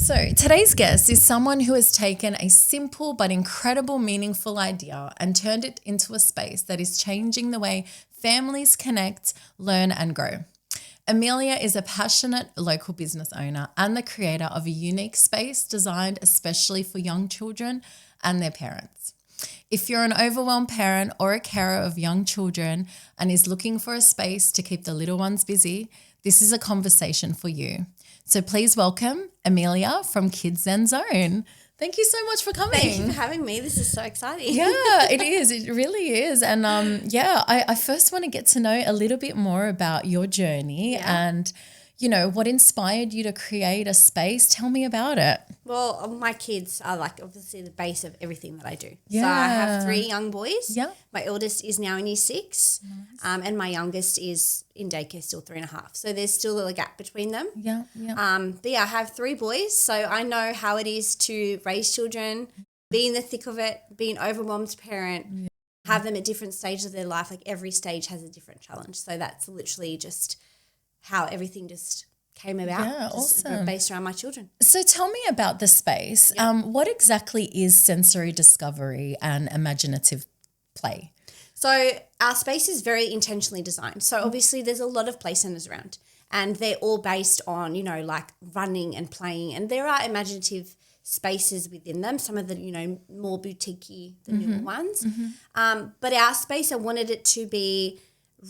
So today's guest is someone who has taken a simple but incredible, meaningful idea and turned it into a space that is changing the way families connect, learn, and grow. Amelia is a passionate local business owner and the creator of a unique space designed especially for young children and their parents. If you're an overwhelmed parent or a carer of young children and is looking for a space to keep the little ones busy, this is a conversation for you. So please welcome Amelia from Kids Zen Zone. Thank you so much for coming. Thank you for having me. This is so exciting. Yeah, it is. It really is. And I first want to get to know a little bit more about your journey and, what inspired you to create a space. Tell me about it. Well, my kids are like obviously the base of everything that I do. Yeah. So I have 3 young boys. Yeah. My eldest is now in year 6 and my youngest is in daycare still 3.5. So there's still a gap between them. Yeah. But yeah, I have 3 boys. So I know how it is to raise children, be in the thick of it, be an overwhelmed parent, have them at different stages of their life. Like every stage has a different challenge. So that's literally just how everything just came about. Yeah, awesome. Based around my children. So tell me about the space. What exactly is sensory discovery and imaginative play? So our space is very intentionally designed. So obviously there's a lot of play centers around and they're all based on, like running and playing. And there are imaginative spaces within them, some of the, more boutique-y, the newer ones. But our space, I wanted it to be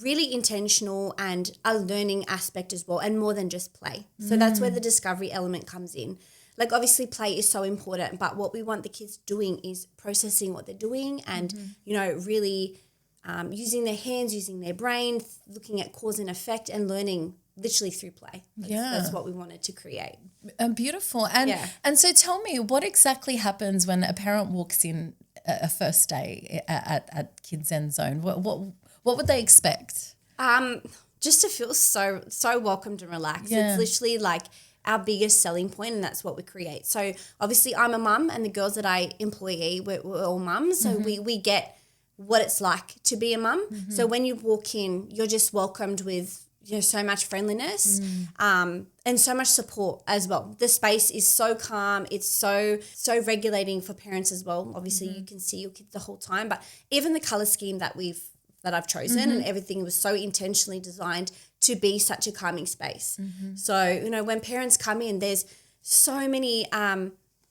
really intentional and a learning aspect as well, and more than just play. So that's where the discovery element comes in. Like obviously play is so important, but what we want the kids doing is processing what they're doing and, really using their hands, using their brain, looking at cause and effect and learning literally through play. That's what we wanted to create. Beautiful. And so tell me, what exactly happens when a parent walks in a first day at Kids Zen Zone? What would they expect? Just to feel so welcomed and relaxed. Yeah. It's literally like our biggest selling point, and that's what we create. So obviously I'm a mum and the girls that I employ, we're all mums. So we get what it's like to be a mum. So when you walk in, you're just welcomed with so much friendliness and so much support as well. The space is so calm. It's so regulating for parents as well. Obviously you can see your kids the whole time, but even the color scheme that I've chosen and everything was so intentionally designed to be such a calming space. So, when parents come in, there's so many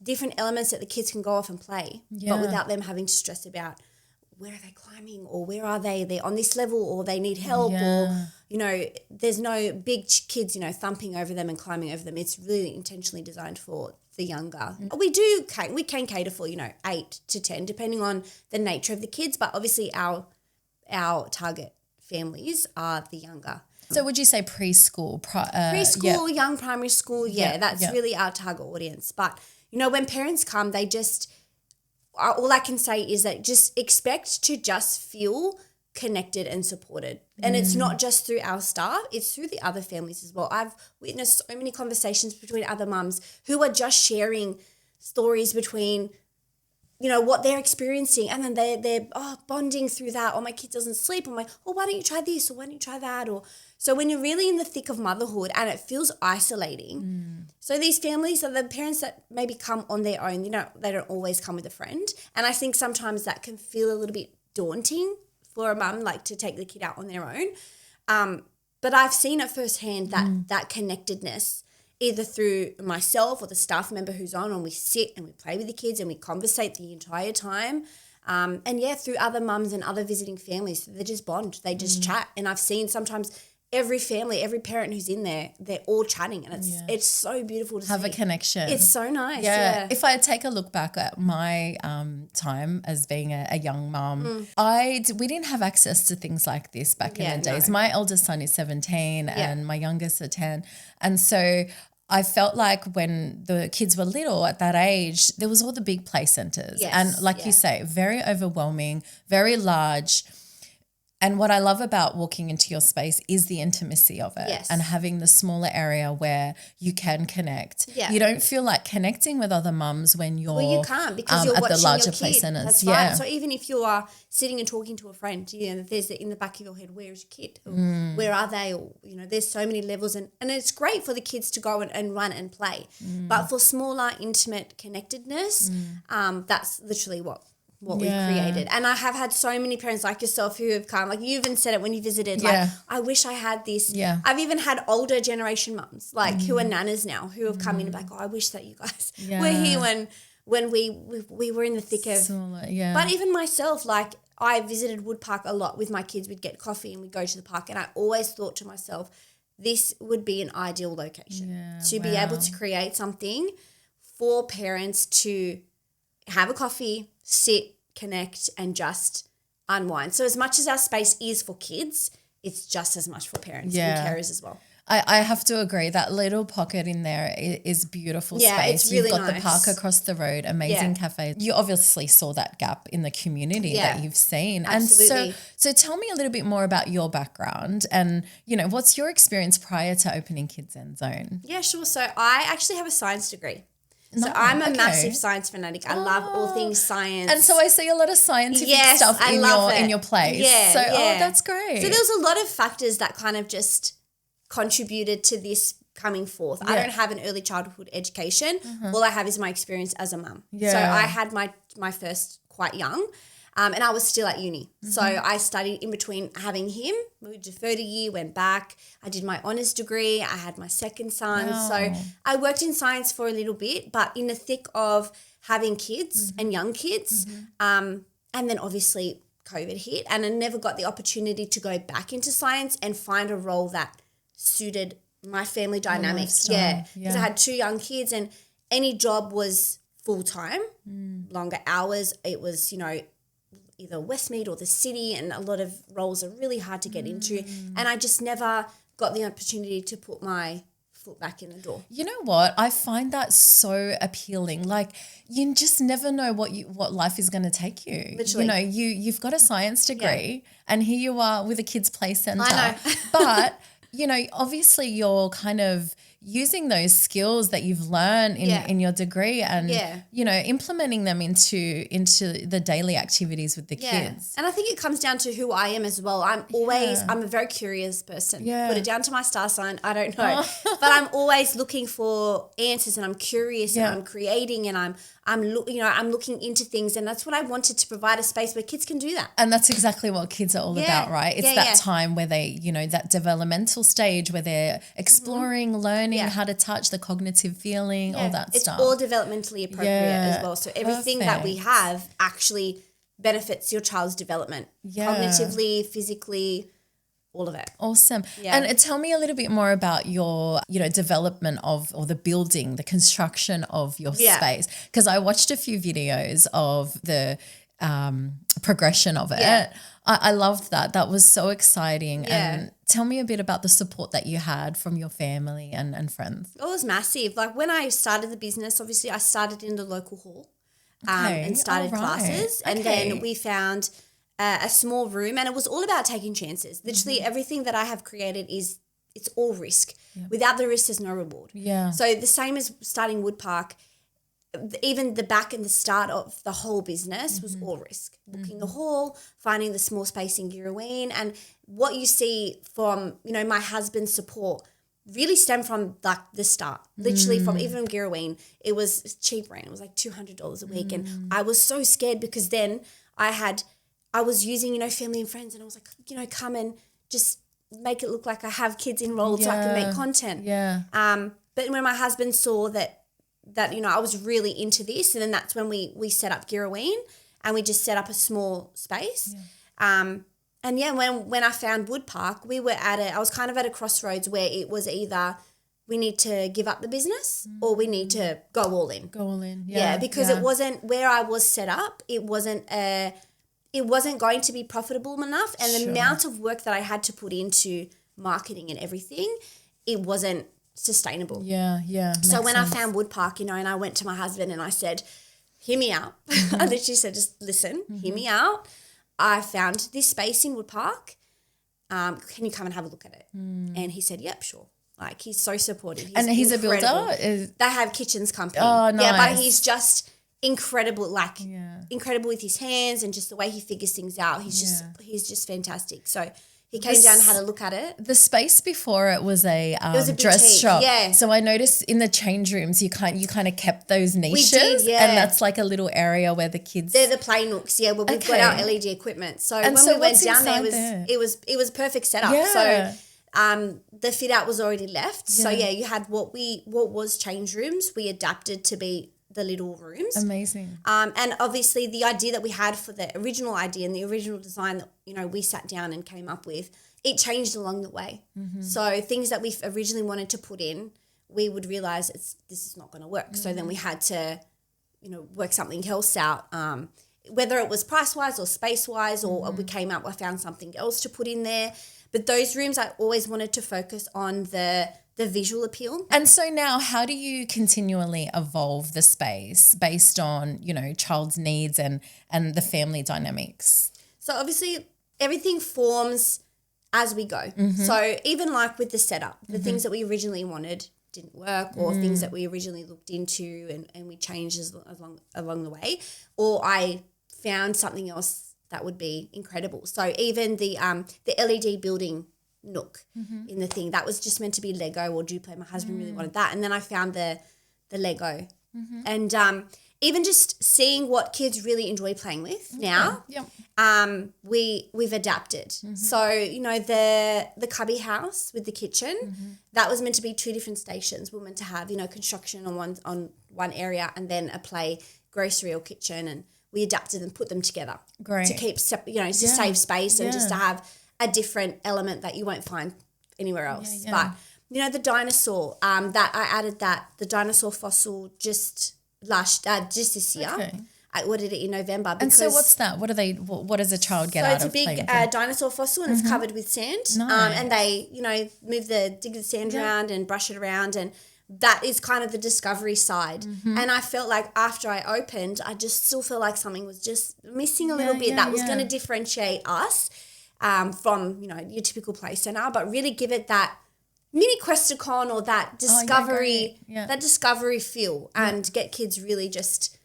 different elements that the kids can go off and play, but without them having to stress about where are they climbing or where are they? They're on this level or they need help or, there's no big kids, thumping over them and climbing over them. It's really intentionally designed for the younger. We can cater for, 8 to 10, depending on the nature of the kids, but obviously our target families are the younger. So would you say preschool? Preschool, young primary school, that's really our target audience. But, when parents come, they just, all I can say is that just expect to just feel connected and supported. And it's not just through our staff, it's through the other families as well. I've witnessed so many conversations between other mums who are just sharing stories between what they're experiencing, and then they're bonding through that. Or my kid doesn't sleep. I'm like, why don't you try this? Or why don't you try that? Or so when you're really in the thick of motherhood and it feels isolating. So these families are the parents that maybe come on their own. They don't always come with a friend. And I think sometimes that can feel a little bit daunting for a mum, like to take the kid out on their own. But I've seen it firsthand that connectedness, either through myself or the staff member who's on, and we sit and we play with the kids and we conversate the entire time. Through other mums and other visiting families, they just bond, they just chat. And I've seen sometimes every family, every parent who's in there, they're all chatting, and it's so beautiful to have a connection. It's so nice. Yeah. If I take a look back at my time as being a young mum, we didn't have access to things like this back in the days. My eldest son is 17 and my youngest are 10. And so I felt like when the kids were little at that age, there was all the big play centers. And like you say, very overwhelming, very large. And what I love about walking into your space is the intimacy of it, Yes. and having the smaller area where you can connect. Yeah. You don't feel like connecting with other mums when you're Well, you can't because you're at watching the larger your play kid. centers. That's Yeah. right. So even if you are sitting and talking to a friend, you know, there's in the back of your head, where is your kid? Or where are they? Or, you know, there's so many levels. And it's great for the kids to go and run and play. But for smaller, intimate connectedness, that's literally what we've created. And I have had so many parents like yourself who have come, like you even said it when you visited, like, I wish I had this. Yeah. I've even had older generation mums, like who are nanas now, who have come in and like, oh, I wish that you guys were here when we were in the thick of. But even myself, like I visited Wood Park a lot with my kids. We'd get coffee and we'd go to the park, and I always thought to myself, this would be an ideal location to be able to create something for parents to have a coffee, sit, connect, and just unwind. So as much as our space is for kids, it's just as much for parents and carers as well. I have to agree. That little pocket in there is beautiful space. It's really You've got nice. the park across the road, amazing cafe. You obviously saw that gap in the community that you've seen. Absolutely. And so tell me a little bit more about your background and, you know, what's your experience prior to opening Kids End Zone? Yeah, sure. So I actually have a science degree. So I'm a massive science fanatic. I love all things science. And so I see a lot of scientific stuff in your place. That's great. So there was a lot of factors that kind of just contributed to this coming forth. I don't have an early childhood education. All I have is my experience as a mum. So I had my first quite young. And I was still at uni. So I studied in between having him. We deferred a year, went back. I did my honours degree. I had my second son. So I worked in science for a little bit, but in the thick of having kids and young kids. And then obviously COVID hit, and I never got the opportunity to go back into science and find a role that suited my family dynamics. Because I had 2 young kids, and any job was full-time, longer hours. It was, you know, either Westmead or the city, and a lot of roles are really hard to get into. And I just never got the opportunity to put my foot back in the door. You know what? I find that so appealing. Like you just never know what life is going to take you. Literally. You know, you've got a science degree and here you are with a kids play centre. I know. But, you know, obviously you're kind of using those skills that you've learned in your degree and, you know, implementing them into the daily activities with the kids. And I think it comes down to who I am as well. I'm a very curious person. Put it down to my star sign. I don't know. But I'm always looking for answers, and I'm curious and I'm creating, and I'm looking into things, and that's what I wanted to provide, a space where kids can do that. And that's exactly what kids are all about, right? It's that time where they, you know, that developmental stage where they're exploring, learning how to touch, the cognitive feeling, all that stuff. It's all developmentally appropriate as well. So everything that we have actually benefits your child's development, cognitively, physically, all of it. Awesome. And tell me a little bit more about your, you know, development of, or the building, the construction of your space. Because I watched a few videos of the progression of it. I loved that. That was so exciting. And tell me a bit about the support that you had from your family and friends. It was massive. Like when I started the business, obviously I started in the local hall and started classes. And then we found a small room, and it was all about taking chances. Literally everything that I have created it's all risk. Without the risk, there's no reward. So the same as starting Wood Park, even the back and the start of the whole business was all risk. Booking the hall, finding the small space in Girraween, and what you see from, you know, my husband's support really stemmed from like the start. Literally from even Girraween, it was cheap rent. It was like $200 a week, and I was so scared because then I was using, you know, family and friends, and I was like, you know, come and just make it look like I have kids enrolled so I can make content. But when my husband saw that, you know, I was really into this, and then that's when we set up Girraween, and we just set up a small space. And when I found Wood Park, I was kind of at a crossroads where it was either we need to give up the business or we need to go all in. Because it wasn't where I was set up. It wasn't going to be profitable enough, and the amount of work that I had to put into marketing and everything, it wasn't sustainable. So when I found Wood Park, you know, and I went to my husband and I said, hear me out. I literally said, just listen, hear me out. I found this space in Wood Park. Can you come and have a look at it? And he said, yep, sure. Like, he's so supportive. He's incredible. a builder? They have kitchens company. Oh, nice. Yeah, but he's just incredible, like incredible with his hands and just the way he figures things out. He's just fantastic. So he came down and had a look at it. The space before it was a was a dress boutique, shop. yeah. So I noticed in the change rooms you kind of kept those niches. We did, yeah. And that's like a little area where the kids. They're the play nooks, yeah. Where we've got our LED equipment. So when we went down there, it was a perfect setup. Yeah. So the fit out was already left. So you had what was change rooms. We adapted to be the little rooms. Amazing. And obviously the idea that we had for the original idea and the original design that, you know, we sat down and came up with, it changed along the way. So things that we originally wanted to put in, we would realize this is not going to work. So then we had to, you know, work something else out, whether it was price-wise or space-wise, or I found something else to put in there. But those rooms, I always wanted to focus on the visual appeal. And so now how do you continually evolve the space based on, you know, child's needs and the family dynamics? So obviously everything forms as we go. So even like with the setup, the things that we originally wanted didn't work, or things that we originally looked into and we changed along the way, or I found something else that would be incredible. So even the LED building nook in the thing, that was just meant to be Lego or Duplo. My husband really wanted that. And then I found the Lego. And even just seeing what kids really enjoy playing with now, we've adapted. So, you know, the cubby house with the kitchen, that was meant to be two different stations. We were meant to have, you know, construction on one area and then a play grocery or kitchen, and we adapted and put them together to keep, you know, to save space and just to have a different element that you won't find anywhere else. But, you know, the dinosaur, that I added the dinosaur fossil just this year. Okay. I ordered it in November. And so what's that? What does a child get out of playing? So it's a big dinosaur fossil, and it's covered with sand. Nice. And they, you know, dig the sand around and brush it around, and that is kind of the discovery side. And I felt like after I opened, I just still feel like something was just missing a little bit that was going to differentiate us from, you know, your typical play center, but really give it that mini Questacon or that discovery, that discovery feel, and get kids really just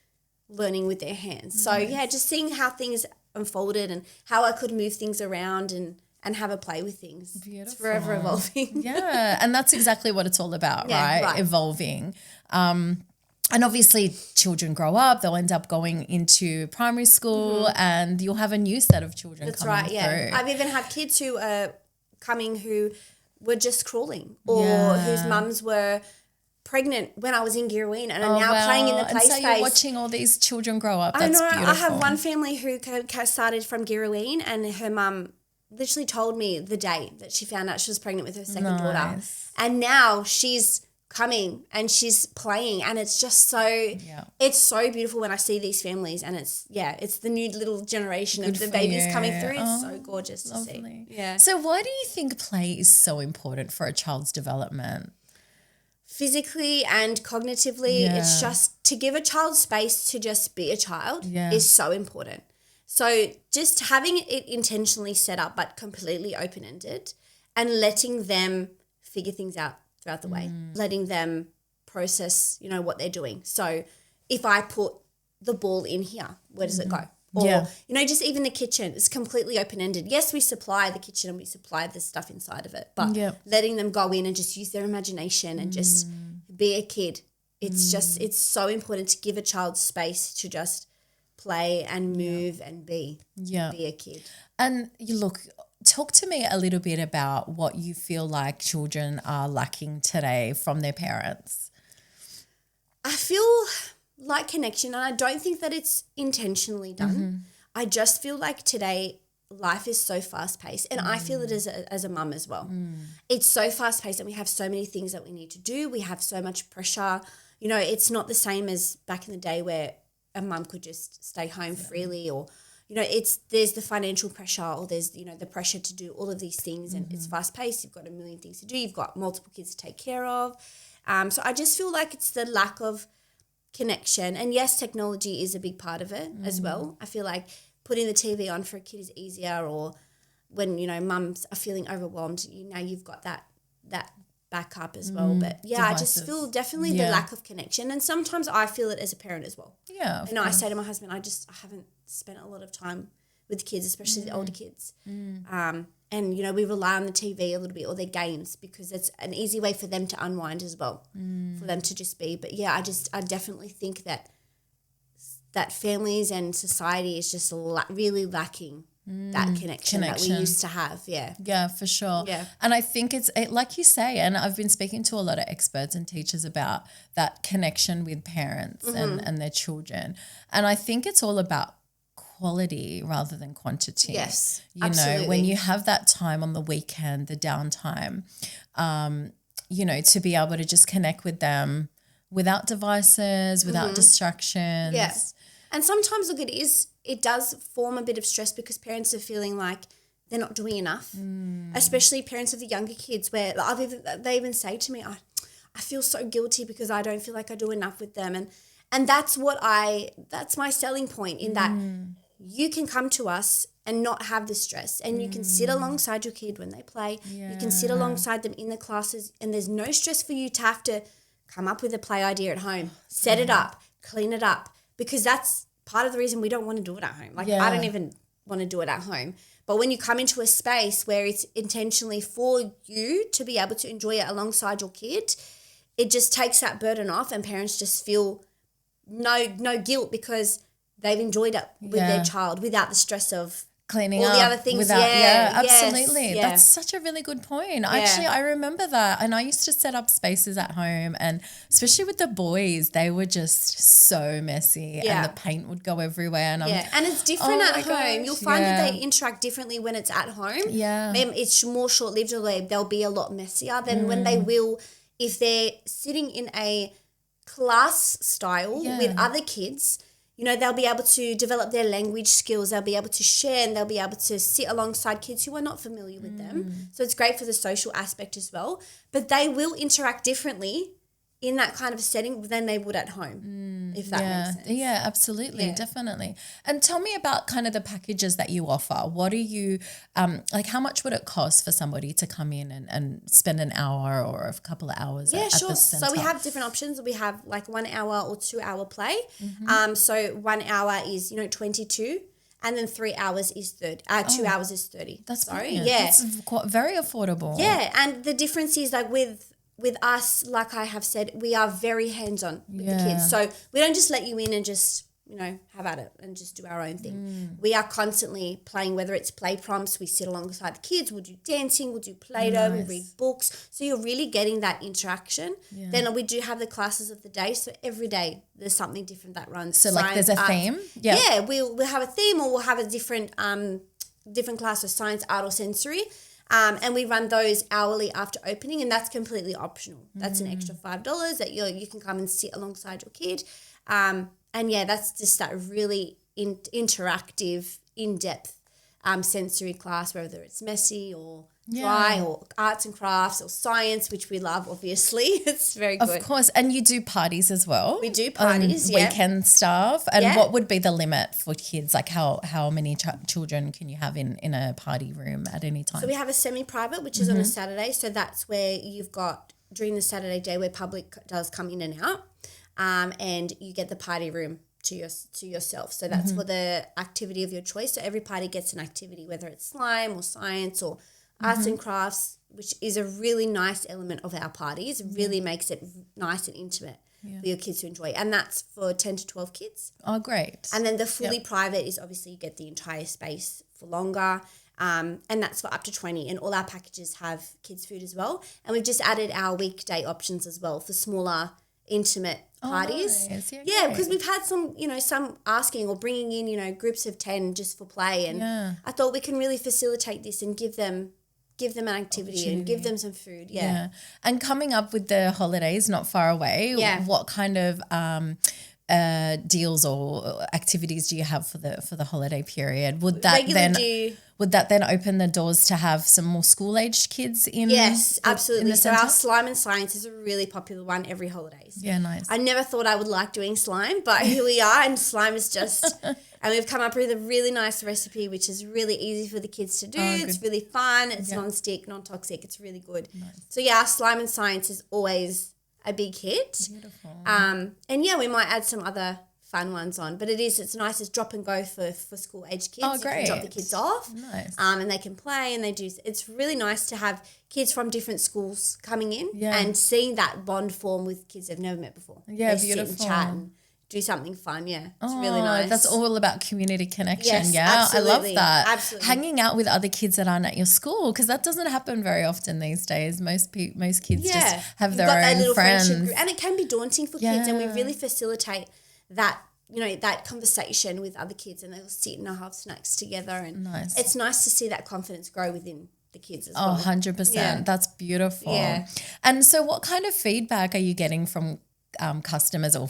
learning with their hands. So just seeing how things unfolded and how I could move things around and have a play with things. Beautiful. It's forever evolving. Yeah, and that's exactly what it's all about, right? Evolving. And obviously children grow up, they'll end up going into primary school and you'll have a new set of children coming through. I've even had kids who are coming who were just crawling or whose mums were pregnant when I was in Girraween and are now playing in the play space. You're watching all these children grow up. That's beautiful. I have one family who started from Girraween, and her mum literally told me the day that she found out she was pregnant with her second daughter. And now she's coming and she's playing, and it's just it's so beautiful when I see these families, and it's the new little generation of the babies coming through. It's so gorgeous to see. Yeah. So why do you think play is so important for a child's development? Physically and cognitively, it's just to give a child space to just be a child is so important. So just having it intentionally set up but completely open-ended and letting them figure things out throughout the way, letting them process, you know, what they're doing. So if I put the ball in here, where does it go? Or, you know, just even the kitchen is completely open-ended. Yes, we supply the kitchen and we supply the stuff inside of it, but letting them go in and just use their imagination and just be a kid. It's just, it's so important to give a child space to just play and move and be a kid. And you look, talk to me a little bit about what you feel like children are lacking today from their parents. I feel like connection, and I don't think that it's intentionally done. I just feel like today life is so fast-paced, and I feel it as a mum as well. It's so fast-paced and we have so many things that we need to do. We have so much pressure. You know, it's not the same as back in the day where a mum could just stay home freely, or, you know, there's the financial pressure, or there's, you know, the pressure to do all of these things, and it's fast-paced. You've got a million things to do. You've got multiple kids to take care of. So I just feel like it's the lack of connection, and yes, technology is a big part of it as well. I feel like putting the TV on for a kid is easier, or when, you know, mums are feeling overwhelmed, now you've got that backup as well. But yeah, divisive. I just feel definitely the lack of connection, and sometimes I feel it as a parent as well. Yeah, I say to my husband, I haven't spent a lot of time with kids, especially the older kids. And, you know, we rely on the TV a little bit, or their games, because it's an easy way for them to unwind as well, for them to just be. But yeah, I definitely think that families and society is just really lacking that connection that we used to have. Yeah, for sure. And I think it's like you say, and I've been speaking to a lot of experts and teachers about that connection with parents and their children, and I think it's all about quality rather than quantity. Yes, you know, when you have that time on the weekend, the downtime, you know, to be able to just connect with them without devices, without distractions. Yeah. And sometimes, look, it does form a bit of stress because parents are feeling like they're not doing enough, especially parents of the younger kids, where they even say to me, I feel so guilty because I don't feel like I do enough with them. And that's that's my selling point, in that you can come to us and not have the stress, and you can sit alongside your kid when they play. You can sit alongside them in the classes, and there's no stress for you to have to come up with a play idea at home, set it up, clean it up, because that's part of the reason we don't want to do it at home. Like, I don't even want to do it at home. But when you come into a space where it's intentionally for you to be able to enjoy it alongside your kid, it just takes that burden off, and parents just feel no guilt because they've enjoyed it with their child without the stress of cleaning all up the other things. Absolutely. Yes, that's such a really good point. Actually, I remember that, and I used to set up spaces at home, and especially with the boys, they were just so messy, and the paint would go everywhere. And and it's different at home. You'll find that they interact differently when it's at home. It's more short-lived, or they'll be a lot messier than when they will if they're sitting in a class style with other kids. You know, they'll be able to develop their language skills. They'll be able to share, and they'll be able to sit alongside kids who are not familiar with them. So it's great for the social aspect as well. But they will interact differently in that kind of setting than they would at home, if that makes sense. Yeah, absolutely, definitely. And tell me about kind of the packages that you offer. What are you, like, how much would it cost for somebody to come in and spend an hour or a couple of hours at the centre? So we have different options. We have like 1 hour or 2 hour play. So 1 hour is, you know, 22. And then 3 hours is 30. 2 hours is 30. That's that's very affordable. Yeah, and the difference is, like, with us, like I have said, we are very hands-on with the kids. So we don't just let you in and just, you know, have at it and just do our own thing. We are constantly playing, whether it's play prompts, we sit alongside the kids, we'll do dancing, we'll do Play-Doh, we read books. So you're really getting that interaction. Then we do have the classes of the day. So every day there's something different that runs. So science, like there's a theme? Yeah, we'll have a theme, or we'll have a different class of science, art, or sensory. And we run those hourly after opening, and that's completely optional. That's an extra $5 that you can come and sit alongside your kid. And that's just that really interactive, in-depth sensory class, whether it's messy or dry, or arts and crafts, or science, which we love, obviously. It's very good. Of course. And you do parties as well? We do parties, weekend stuff. And what would be the limit for kids? Like how many children can you have in a party room at any time? So we have a semi-private, which is on a Saturday. So that's where you've got, during the Saturday day, where public does come in and out, and you get the party room to yourself. So that's for the activity of your choice. So every party gets an activity, whether it's slime or science or arts and crafts, which is a really nice element of our parties. It really makes it nice and intimate for your kids to enjoy. And that's for 10 to 12 kids. Oh, great. And then the fully private is obviously you get the entire space for longer, and that's for up to 20. And all our packages have kids' food as well. And we've just added our weekday options as well for smaller, intimate parties. Nice. Yeah, because we've had some asking or bringing in, groups of 10 just for play. And I thought we can really facilitate this and give them an activity and give them some food. Yeah. And coming up with the holidays not far away, what kind of deals or activities do you have for the holiday period? Would that then open the doors to have some more school aged kids in? Yes, absolutely. In the so centre? our slime and science is a really popular one every holidays. Yeah, nice. I never thought I would like doing slime, but here we are, and slime is just and we've come up with a really nice recipe which is really easy for the kids to do. It's really fun, it's non-stick, non-toxic, it's really good. Nice. So yeah, our slime and science is always a big hit. Beautiful. And yeah, we might add some other fun ones on, but it's nice. It's drop and go for school age kids. Oh, great. You can drop the kids off. Nice. And they can play and they do. It's really nice to have kids from different schools coming in and seeing that bond form with kids they've never met before. Yeah, they beautiful. Sit and chat and do something fun. Yeah, it's really nice. That's all about community connection. Yes, yeah, absolutely. I love that. Absolutely. Hanging out with other kids that aren't at your school, because that doesn't happen very often these days. Most kids just have their own friends. Group, and it can be daunting for kids, and we really facilitate that. That conversation with other kids, and they'll sit and have snacks together, and it's nice to see that confidence grow within the kids as well. 100%. Yeah. That's beautiful. Yeah. And so what kind of feedback are you getting from customers or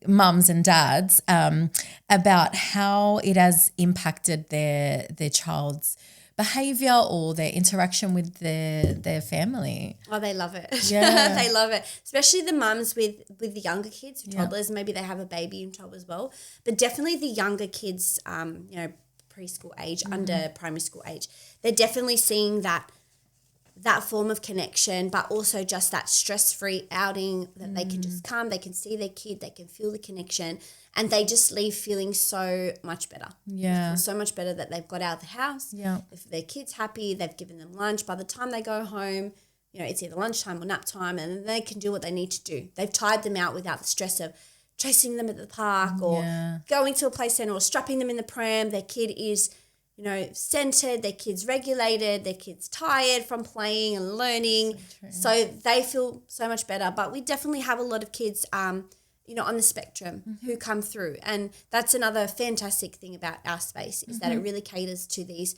mums and dads about how it has impacted their child's behavior or their interaction with their family? Oh, they love it. Yeah. They love it. Especially the mums with the younger kids, toddlers, maybe they have a baby in tow as well. But definitely the younger kids, preschool age, under primary school age, they're definitely seeing that form of connection, but also just that stress-free outing that they can just come, they can see their kid, they can feel the connection, and they just leave feeling so much better. Yeah. So much better that they've got out of the house. Yeah. If their kid's happy, they've given them lunch. By the time they go home, it's either lunchtime or nap time, and they can do what they need to do. They've tired them out without the stress of chasing them at the park or going to a play centre or strapping them in the pram. Their kid is centered, their kid's regulated, their kid's tired from playing and learning. So they feel so much better. But we definitely have a lot of kids, on the spectrum who come through. And that's another fantastic thing about our space is that it really caters to these,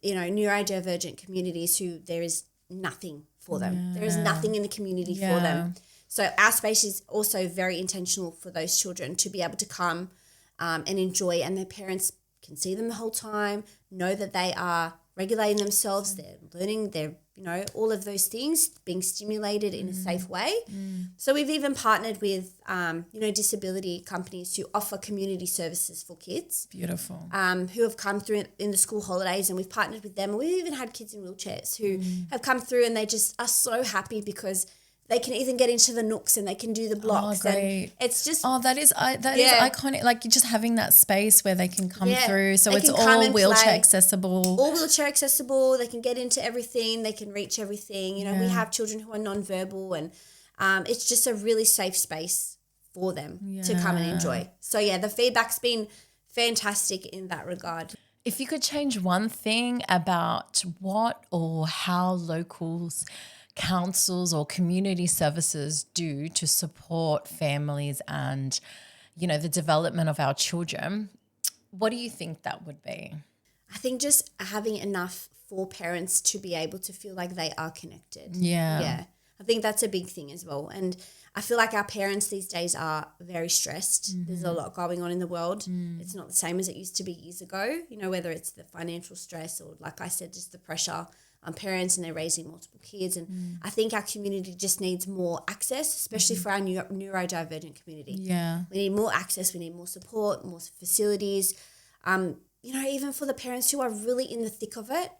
neurodivergent communities who there is nothing for them. There is nothing in the community for them. So our space is also very intentional for those children to be able to come and enjoy, and their parents can see them the whole time, know that they are regulating themselves, they're learning, they're, all of those things being stimulated in a safe way. So we've even partnered with, disability companies who offer community services for kids. Beautiful. Who have come through in the school holidays, and we've partnered with them. And we've even had kids in wheelchairs who have come through, and they just are so happy because they can even get into the nooks and they can do the blocks. Oh, great. And it's just... Oh, that is iconic. Like just having that space where they can come through. So it's all wheelchair accessible. All wheelchair accessible. They can get into everything. They can reach everything. We have children who are nonverbal, and it's just a really safe space for them to come and enjoy. So, the feedback's been fantastic in that regard. If you could change one thing about what or how locals, councils or community services do to support families and, the development of our children, what do you think that would be? I think just having enough for parents to be able to feel like they are connected. Yeah. I think that's a big thing as well. And I feel like our parents these days are very stressed. There's a lot going on in the world. It's not the same as it used to be years ago, whether it's the financial stress or, like I said, just the pressure on parents, and they're raising multiple kids. And I think our community just needs more access, especially for our neurodivergent community. Yeah. We need more access. We need more support, more facilities. Even for the parents who are really in the thick of it,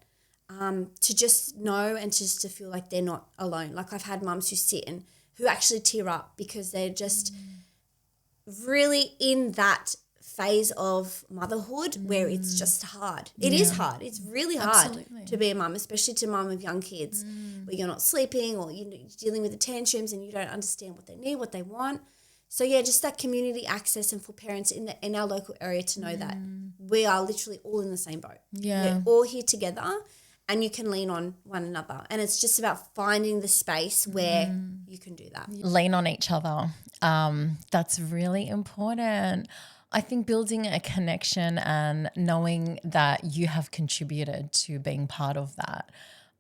to just know and just to feel like they're not alone. Like I've had mums who sit and who actually tear up because they're just really in that phase of motherhood where it's just hard. It is hard. It's really hard to be a mum, especially to mum of young kids where you're not sleeping or you're dealing with the tantrums and you don't understand what they need, what they want. So just that community access, and for parents in our local area to know that we are literally all in the same boat. Yeah. We're all here together and you can lean on one another. And it's just about finding the space where you can do that. Lean on each other. That's really important. I think building a connection and knowing that you have contributed to being part of that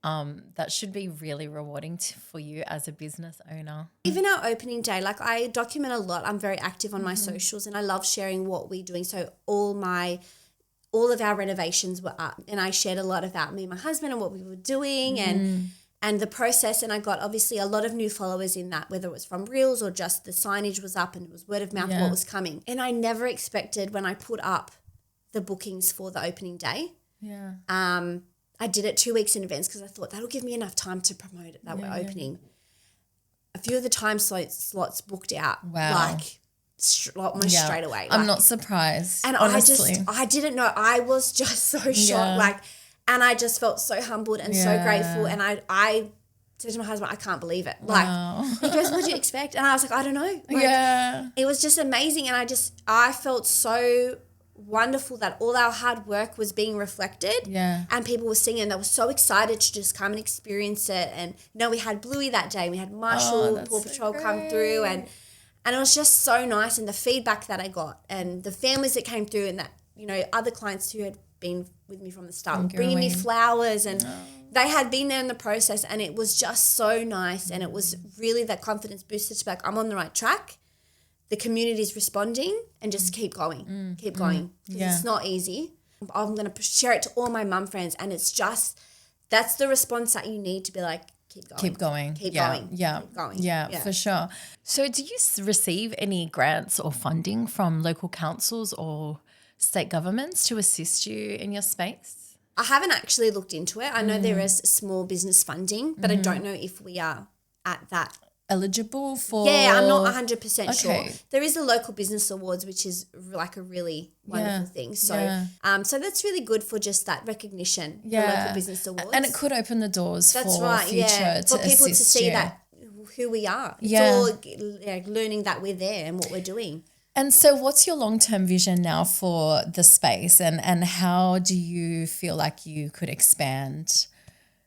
that should be really rewarding for you as a business owner. Even our opening day, like I document a lot. I'm very active on my socials and I love sharing what we're doing. So all of our renovations were up and I shared a lot about me and my husband and what we were doing and the process. And I got obviously a lot of new followers in that, whether it was from Reels or just the signage was up and it was word of mouth what was coming. And I never expected when I put up the bookings for the opening day. Yeah. I did it 2 weeks in advance because I thought that'll give me enough time to promote it that we're opening. A few of the time slots booked out. Wow. Like almost straight away. I'm not surprised. And honestly. I didn't know. I was just so shocked. Yeah. And I just felt so humbled and so grateful. And I said to my husband, I can't believe it. He goes, what do you expect? And I was like, I don't know. It was just amazing. And I felt so wonderful that all our hard work was being reflected and people were singing. They were so excited to just come and experience it. And we had Bluey that day. We had Marshall, Paw Patrol come through and it was just so nice. And the feedback that I got and the families that came through and that, other clients who had been with me from the start were bringing me flowers and they had been there in the process and it was just so nice. And it was really that confidence booster to be like, I'm on the right track. The community is responding and just keep going, keep going. It's not easy. I'm going to share it to all my mum friends and it's just, that's the response that you need to be like, keep going. Keep going. Keep going. Yeah. Keep going. Yeah, for sure. So do you receive any grants or funding from local councils or state governments to assist you in your space? I haven't actually looked into it. I know there is small business funding, but I don't know if we are at that eligible for? Yeah, I'm not 100% sure. There is the local business awards, which is like a really wonderful thing. So so that's really good for just that recognition, the local business awards. And it could open the doors for future for people to see you. that who we are. It's all learning that we're there and what we're doing. And so what's your long-term vision now for the space and how do you feel like you could expand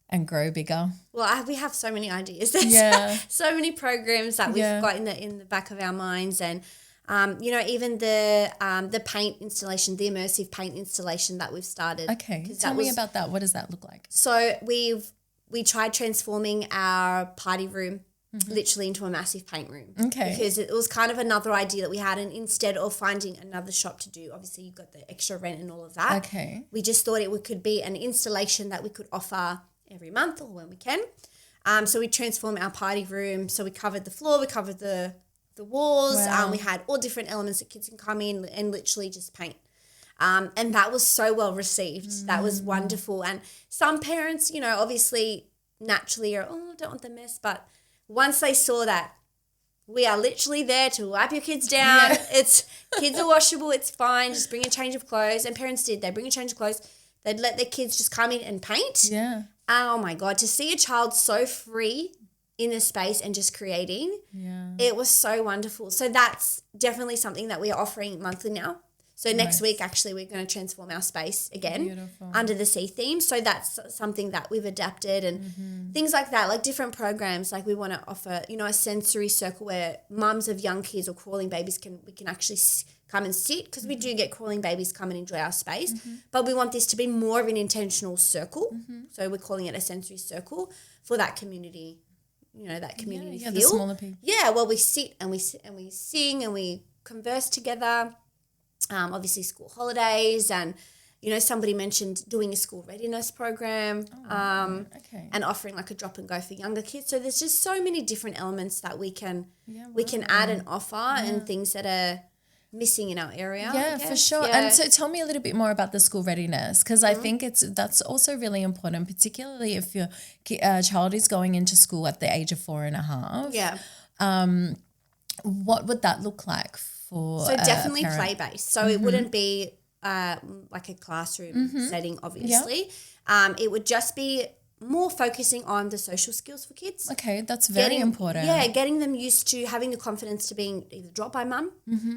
and grow bigger? Well, we have so many ideas. There's so many programs that we've got in the back of our minds, and even the paint installation, the immersive paint installation that we've started. Okay, tell me about that. What does that look like? So we tried transforming our party room literally into a massive paint room. Okay, because it was kind of another idea that we had, and instead of finding another shop to do, obviously you've got the extra rent and all of that. Okay, we just thought it could be an installation that we could offer every month or when we can. So we transformed our party room. So we covered the floor, we covered the walls. Wow. We had all different elements that kids can come in and literally just paint. And that was so well received. That was wonderful. And some parents, obviously naturally are, I don't want the mess. But once they saw that we are literally there to wipe your kids down, kids are washable, it's fine, just bring a change of clothes. And parents did. They bring a change of clothes. They'd let their kids just come in and paint. Yeah. Oh, my God, to see a child so free in the space and just creating, it was so wonderful. So that's definitely something that we are offering monthly now. So next week, actually, we're going to transform our space again under the sea theme. So that's something that we've adapted and things like that, like different programs. Like we want to offer, a sensory circle where mums of young kids or crawling babies we can actually come and sit, because we do get crawling babies come and enjoy our space. But we want this to be more of an intentional circle. So we're calling it a sensory circle for that community, that community feel. The smaller people. Yeah, well, we sit and we sing and we converse together. Obviously school holidays and, somebody mentioned doing a school readiness program and offering like a drop and go for younger kids. So there's just so many different elements that we can add and offer and things that are missing in our area. Yeah, for sure. Yeah. And so tell me a little bit more about the school readiness, because I think that's also really important, particularly if your child is going into school at the age of 4.5. Yeah. What would that look like for So definitely play-based. So it wouldn't be like a classroom setting, obviously. Yep. It would just be more focusing on the social skills for kids. Okay, that's very important. Yeah, getting them used to having the confidence to being either dropped by mum,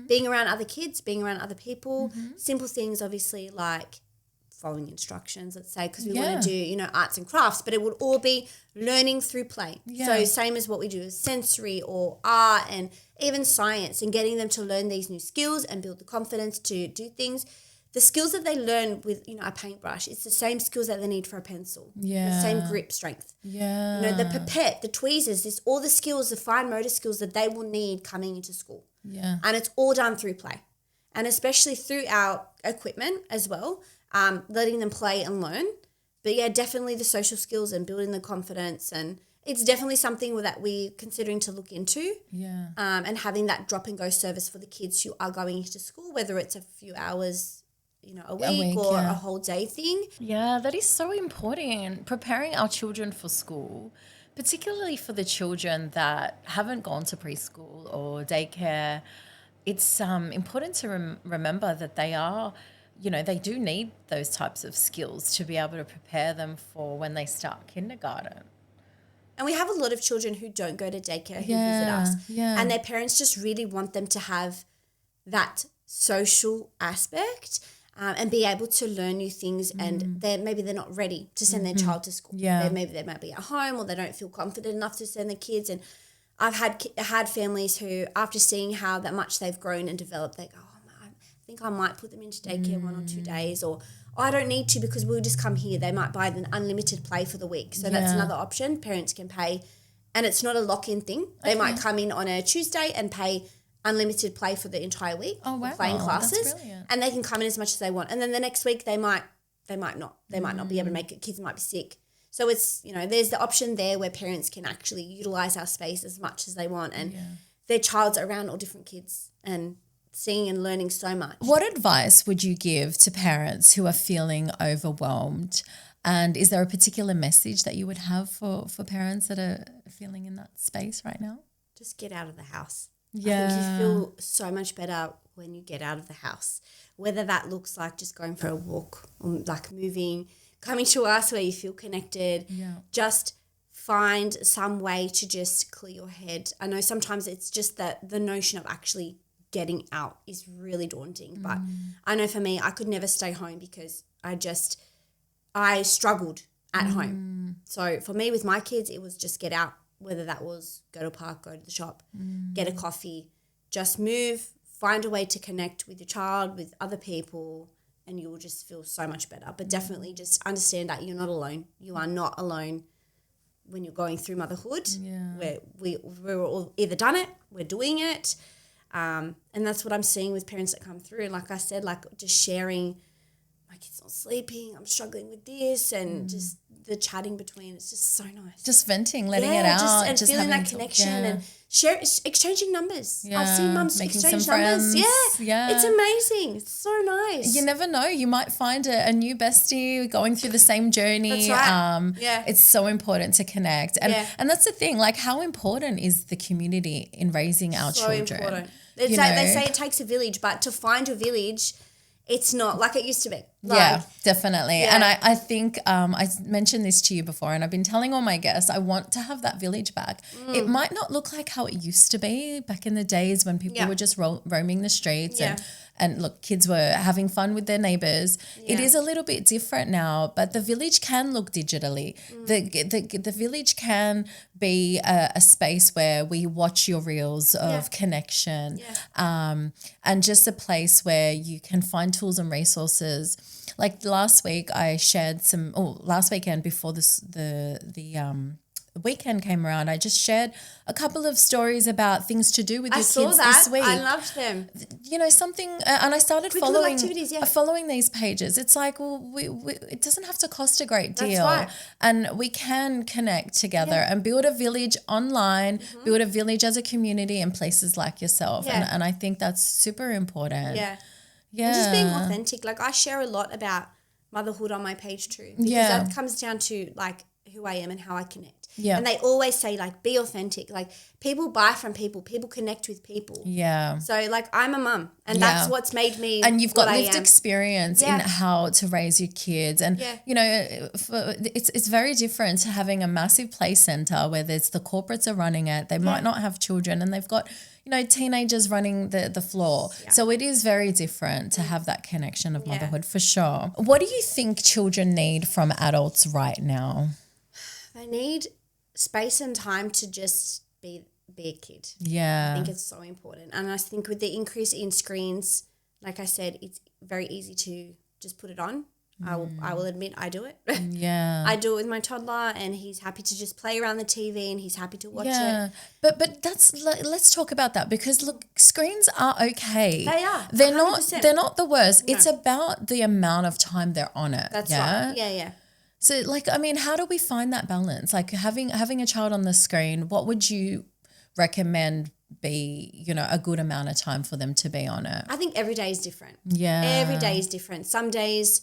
being around other kids, being around other people, simple things obviously like following instructions, let's say, because we want to do, arts and crafts, but it would all be learning through play. Yeah. So same as what we do is sensory or art and even science, and getting them to learn these new skills and build the confidence to do things. the skills that they learn with, a paintbrush, it's the same skills that they need for a pencil. Yeah. The same grip strength. Yeah. The pipette, the tweezers, all the skills, the fine motor skills that they will need coming into school. Yeah. And it's all done through play. And especially through our equipment as well, letting them play and learn. But yeah, definitely the social skills and building the confidence, and it's definitely something that we're considering to look into. Yeah. And having that drop and go service for the kids who are going into school, whether it's a few hours, a week or a whole day thing. Yeah, that is so important. Preparing our children for school, particularly for the children that haven't gone to preschool or daycare, it's important to remember that they are, they do need those types of skills to be able to prepare them for when they start kindergarten. And we have a lot of children who don't go to daycare who visit us. Yeah. And their parents just really want them to have that social aspect and be able to learn new things, and maybe they're not ready to send their child to school. Yeah. Maybe they might be at home, or they don't feel confident enough to send their kids. And I've had families who, after seeing how that much they've grown and developed, they go, I think I might put them into daycare 1 or 2 days, or I don't need to because we'll just come here. They might buy an unlimited play for the week. So that's another option. Parents can pay, and it's not a lock-in thing. They might come in on a Tuesday and pay unlimited play for the entire week. Oh, wow. Playing classes. That's brilliant. And they can come in as much as they want. And then the next week they might not. They might not be able to make it. Kids might be sick. So it's, there's the option there where parents can actually utilize our space as much as they want, and their child's around all different kids and seeing and learning so much. What advice would you give to parents who are feeling overwhelmed? And is there a particular message that you would have for parents that are feeling in that space right now? Just get out of the house. Yeah. I think you feel so much better when you get out of the house, whether that looks like just going for a walk or like moving, coming to us where you feel connected. Yeah. Just find some way to just clear your head. I know sometimes it's just that the notion of actually getting out is really daunting. But I know for me, I could never stay home because I struggled at home. So for me with my kids, it was just get out, whether that was go to a park, go to the shop, get a coffee, just move, find a way to connect with your child, with other people, and you will just feel so much better. But definitely just understand that you're not alone. You are not alone when you're going through motherhood. Yeah. We're all either done it, we're doing it. And that's what I'm seeing with parents that come through. Like I said, like just sharing, my kid's not sleeping, I'm struggling with this, and just the chatting between, it's just so nice. Just venting, letting it out. And feeling that connection and exchanging numbers. Yeah. I've seen mums exchange numbers. Yeah. It's amazing. It's so nice. You never know. You might find a new bestie going through the same journey. That's right. It's so important to connect. And that's the thing, like how important is the community in raising our children? So important. They say it takes a village, but to find a village, it's not like it used to be. Definitely. Yeah. And I think I mentioned this to you before, and I've been telling all my guests, I want to have that village back. It might not look like how it used to be back in the days when people were just roaming the streets and look, kids were having fun with their neighbors. It is a little bit different now, but the village can look digitally. The village can be a space where we watch your reels of connection, and just a place where you can find tools and resources. Like last week I shared last weekend before the weekend came around, I just shared a couple of stories about things to do with your kids this week. I loved them. Something, and I started following following these pages. It's like, well, it doesn't have to cost a great deal. That's right. And we can connect together and build a village online, build a village as a community in places like yourself. And I think that's super important. Yeah. And just being authentic. Like I share a lot about motherhood on my page too, because that comes down to like who I am and how I connect. Yeah. And they always say like be authentic. Like people buy from people connect with people. Yeah. So like I'm a mum, and that's what's made me. And you've got lived experience in how to raise your kids, and it's very different to having a massive play center where there's the corporates are running it. They might not have children, and they've got teenagers running the floor. Yeah. So it is very different to have that connection of motherhood for sure. What do you think children need from adults right now? They need space and time to just be a kid. Yeah. I think it's so important. And I think with the increase in screens like I said, it's very easy to just put it on. I will admit I do it. Yeah. I do it with my toddler, and he's happy to just play around the TV, and he's happy to watch it. But let's talk about that, because look, screens are okay. They are. They're 100%. not the worst. No. It's about the amount of time they're on it. That's right. Yeah. So like, I mean, how do we find that balance? Like having a child on the screen, what would you recommend be, a good amount of time for them to be on it? I think every day is different. Yeah. Every day is different. Some days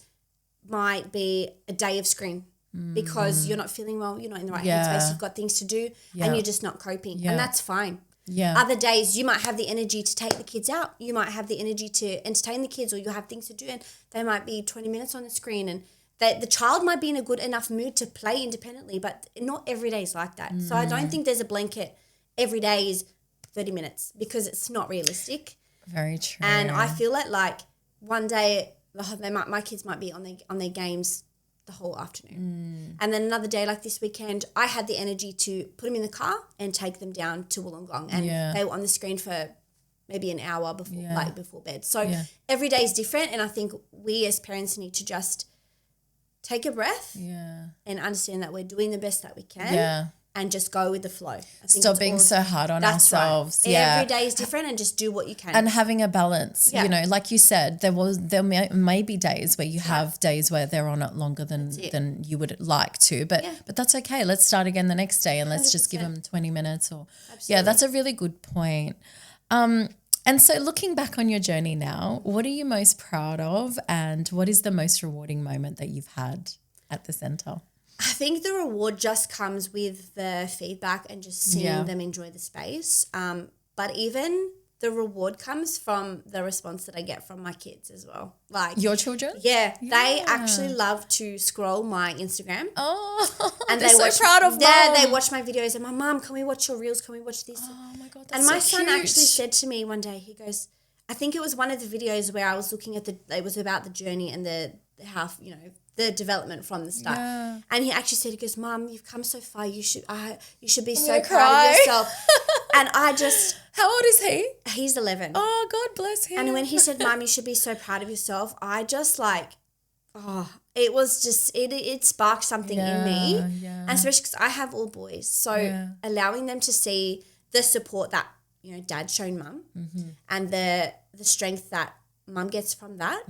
might be a day of screen because you're not feeling well, you're not in the right headspace, you've got things to do and you're just not coping. And that's fine. Yeah. Other days you might have the energy to take the kids out. You might have the energy to entertain the kids, or you have things to do, and they might be 20 minutes on the screen, and the child might be in a good enough mood to play independently, but not every day is like that. So I don't think there's a blanket every day is 30 minutes, because it's not realistic. Very true. And I feel it like one day my kids might be on their games the whole afternoon. And then another day, like this weekend, I had the energy to put them in the car and take them down to Wollongong, and they were on the screen for maybe an hour before bed. So every day is different, and I think we as parents need to just take a breath and understand that we're doing the best that we can. And just go with the flow. I think stop being so hard on ourselves. Right. Every day is different, and just do what you can. And having a balance, like you said, there may be days where you have days where they're on it longer than you would like to, but that's okay. Let's start again the next day, and let's 100%. Just give them 20 minutes or that's a really good point. And so looking back on your journey now, what are you most proud of, and what is the most rewarding moment that you've had at the centre? I think the reward just comes with the feedback and just seeing them enjoy the space. But even the reward comes from the response that I get from my kids as well. Like your children? Yeah. They actually love to scroll my Instagram. Oh, and they're so proud of mom. Yeah, they watch my videos and my mom, can we watch your reels? Can we watch this? Oh my God, that's And my so son cute. actually said to me one day, he goes, I think it was one of the videos where I was looking at it was about the journey and the the development from the start. Yeah. And he actually said, he goes, Mom, you've come so far. You should be so proud of yourself. And I just... How old is he? He's 11. Oh, God bless him. And when he said, Mom, you should be so proud of yourself, I just it was just, it sparked something in me. Yeah. And especially because I have all boys. So allowing them to see the support that, Dad's shown Mum and the strength that Mum gets from that,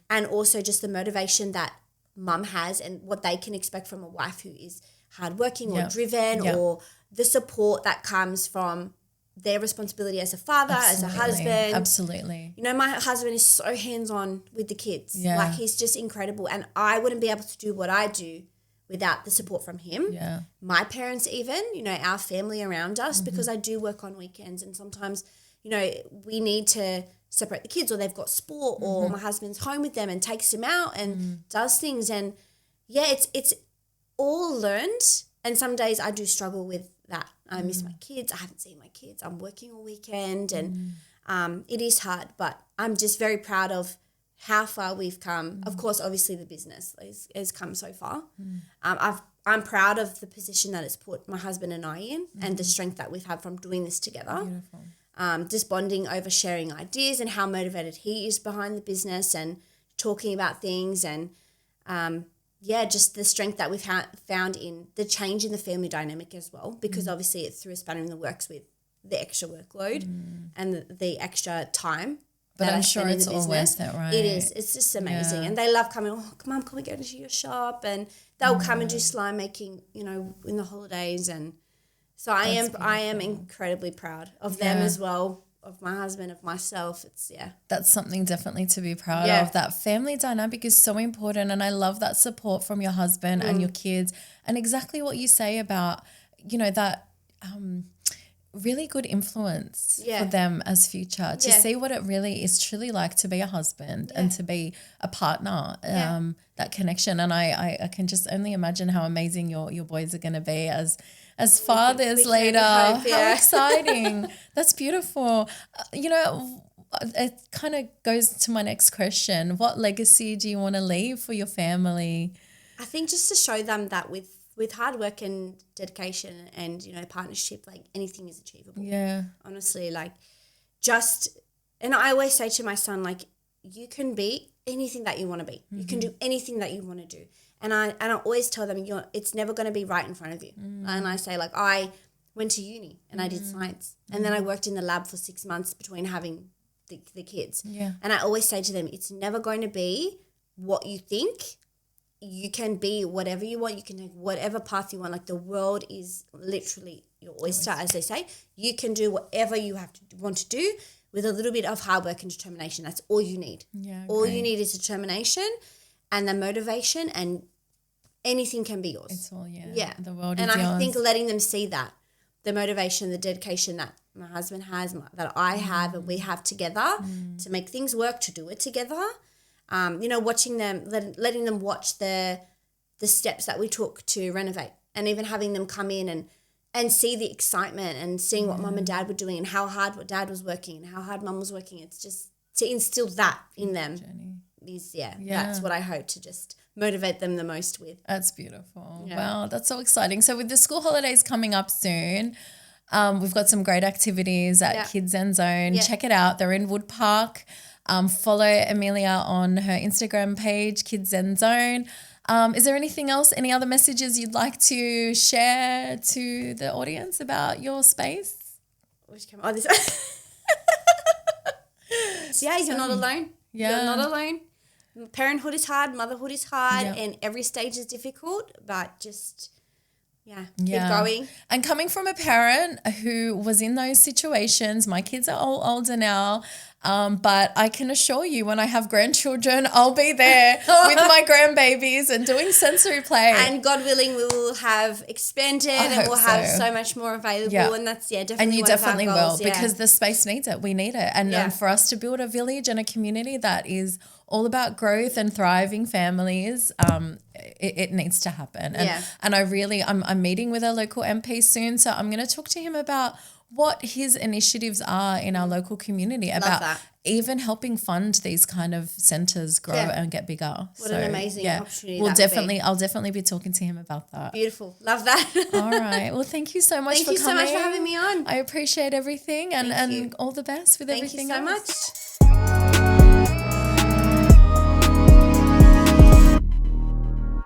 and also just the motivation that Mum has and what they can expect from a wife who is hardworking or driven, or the support that comes from their responsibility as a father, as a husband. Absolutely. My husband is so hands-on with the kids. Yeah. Like, he's just incredible, and I wouldn't be able to do what I do without the support from him. Yeah. My parents even, our family around us, because I do work on weekends, and sometimes, we need to separate the kids, or they've got sport, or my husband's home with them and takes them out and does things. And it's all learned. And some days I do struggle with that. I miss my kids. I haven't seen my kids. I'm working all weekend, and it is hard, but I'm just very proud of how far we've come. Of course, obviously the business has come so far. I'm proud of the position that it's put my husband and I in, and the strength that we've had from doing this together. Beautiful. Just bonding over sharing ideas and how motivated he is behind the business and talking about things, and just the strength that we've found in the change in the family dynamic as well, because obviously it threw a spanner in the works with the extra workload and the extra time. But I'm sure it's all worth it, right? It is. It's just amazing. And they love coming, Mum, can we go to your shop? And they'll come and do slime making, in the holidays. And so I am incredibly proud of them as well, of my husband, of myself. That's something definitely to be proud of. That family dynamic is so important, and I love that support from your husband and your kids, and exactly what you say about, that really good influence for them as future, to see what it really is truly like to be a husband and to be a partner, that connection. And I can just only imagine how amazing your boys are going to be as fathers later. How exciting. That's beautiful. It kind of goes to my next question. What legacy do you want to leave for your family? I think just to show them that with hard work and dedication and, partnership, like, anything is achievable. Yeah. Honestly, like, and I always say to my son, like, you can be anything that you want to be. You can do anything that you want to do. And I always tell them, it's never going to be right in front of you. And I say, like, I went to uni and I did science. And then I worked in the lab for 6 months between having the kids. Yeah. And I always say to them, it's never going to be what you think. You can be whatever you want. You can take whatever path you want. Like, the world is literally your oyster, as they say. You can do whatever you want to do with a little bit of hard work and determination. That's all you need. Yeah, all you need is determination and the motivation, and anything can be yours. It's all, yeah. The world and is yours. I think letting them see that, the motivation, the dedication that my husband has, that I have, and we have together to make things work, to do it together. Watching them, letting them watch the steps that we took to renovate, and even having them come in and see the excitement and seeing what mum and dad were doing and how hard what dad was working and how hard mum was working. It's just to instill that in them is, that's what I hope to just motivate them the most with. That's beautiful. Yeah. Wow, that's so exciting. So with the school holidays coming up soon, we've got some great activities at Kids Zen Zone. Yeah. Check it out. They're in Wood Park. Follow Amelia on her Instagram page, Kids Zen Zone. Is there anything else, any other messages you'd like to share to the audience about your space? You're not alone. Yeah. You're not alone. Parenthood is hard, motherhood is hard, and every stage is difficult, but just keep going. And coming from a parent who was in those situations, my kids are all older now, but I can assure you, when I have grandchildren, I'll be there with my grandbabies and doing sensory play. And God willing, we will have expanded and we'll have so much more available. Yeah. And that's definitely and you one definitely of our goals, will, because the space needs it. We need it. And for us to build a village and a community that is all about growth and thriving families, it needs to happen. And I'm meeting with our local MP soon, so I'm going to talk to him about what his initiatives are in our local community about even helping fund these kind of centres grow and get bigger. What an amazing opportunity. I'll definitely be talking to him about that. Beautiful. Love that. All right. Well, thank you so much for coming. Thank you so much for having me on. I appreciate everything and all the best with everything else. Thank you so much.